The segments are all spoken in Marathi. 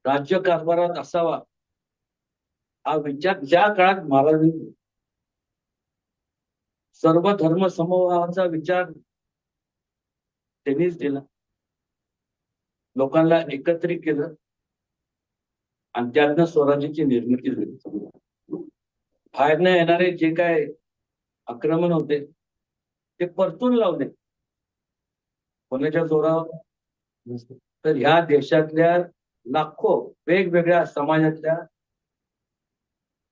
राज्यकारभारात असावा हा विचार ज्या काळात महाराजांनी सर्व धर्म समभावाचा विचार त्यांनीच दिला, लोकांना एकत्रित केलं आणि त्यातनं स्वराज्याची निर्मिती झाली. बाहेरनं येणारे जे काय आक्रमण होते ते परतून लावले कोणाच्या जोरावर, तर ह्या देशातल्या लाखो वेगवेगळ्या समाजातल्या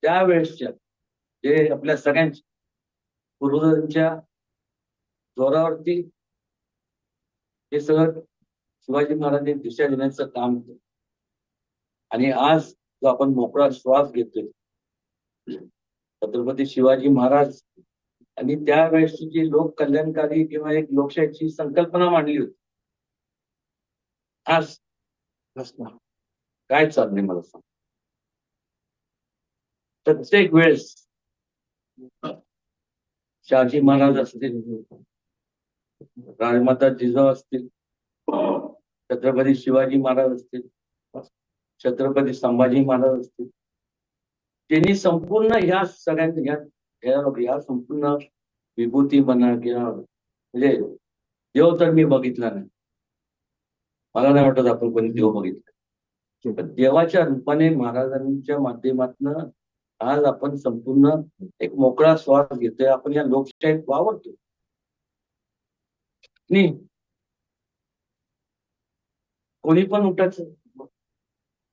त्यावेळेसच्या जे आपल्या सगळ्यांच्या पूर्वजांच्या जोरावरती हे सगळं शिवाजी महाराजांनी दिशा देण्याचं काम केलं. आणि आज जो आपण मोकळा श्वास घेतोय, छत्रपती शिवाजी महाराज आणि त्यावेळेसची जी लोक कल्याणकारी किंवा एक लोकशाहीची संकल्पना मांडली होती, आज काय चाललंय मला सांग. प्रत्येक वेळेस शहाजी महाराज असतील, राजमाता जिजाऊ असतील, छत्रपती शिवाजी महाराज असतील, छत्रपती संभाजी महाराज असतील, त्यांनी संपूर्ण ह्या सगळ्यांच्या संपूर्ण विभूती म्हणा किंवा म्हणजे देव तर मी बघितला नाही, मला नाही वाटत आपण कोणी देव बघितला, पण देवाच्या रूपाने महाराजांच्या माध्यमातून आज आपण संपूर्ण एक मोकळा श्वास घेतोय. आपण या लोकशाहीत वावरतो. कोणी पण उठायचं,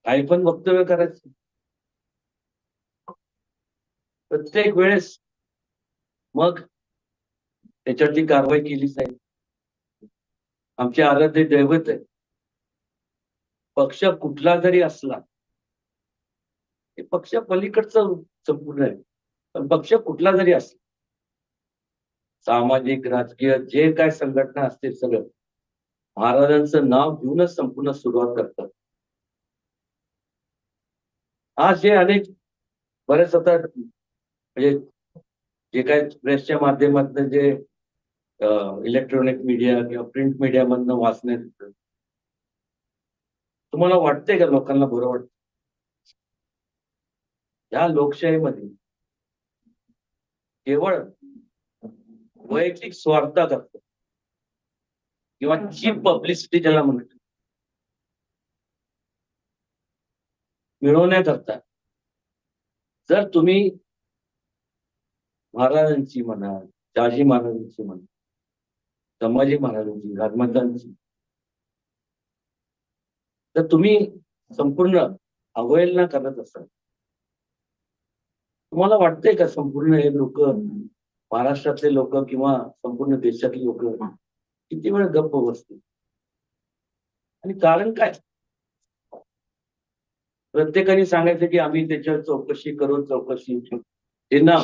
काही पण वक्तव्य करायचं, प्रत्येक वेळेस मग त्याच्यावरती कारवाई केली जाईल. आमचे आराध्य दैवत आहे. पक्ष कुठला जरी असला, पक्ष पलीकडचं संपूर्ण आहे, पण पक्ष कुठला जरी असला, सामाजिक राजकीय जे काय संघटना असतील सगळं महाराजांचं नाव घेऊनच संपूर्ण सुरुवात करतात. आज जे अनेक बरेच आता म्हणजे जे काय प्रेसच्या माध्यमातून जे इलेक्ट्रॉनिक मीडिया किंवा प्रिंट मीडिया मधनं वाचण्यात येतं, तुम्हाला वाटतंय का लोकांना बरं वाटतं? या लोकशाहीमध्ये केवळ वैयक्तिक स्वार्थ करतो किंवा चीप पब्लिसिटी ज्याला म्हणतो मिळवण्याकरता जर तुम्ही महाराजांची म्हणा, शहाजी महाराजांची म्हणा, संभाजी महाराजांची, राजमातांची, तर तुम्ही संपूर्ण अवहेलना करत असाल, तुम्हाला वाटतंय का संपूर्ण हे लोक, महाराष्ट्रातले लोक किंवा संपूर्ण देशातले लोक किती वेळ गप्प बसतील? आणि कारण काय? प्रत्येकाने सांगायचं की आम्ही त्याच्यावर चौकशी करू, चौकशी. हे ना,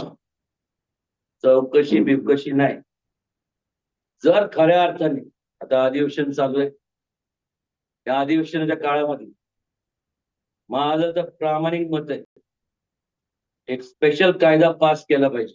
चौकशी बिवकशी नाही. जर खऱ्या अर्थाने आता अधिवेशन चालू आहे, त्या अधिवेशनाच्या काळामध्ये माझं तर प्रामाणिक मत आहे, एक स्पेशल कायदा पास केला पाहिजे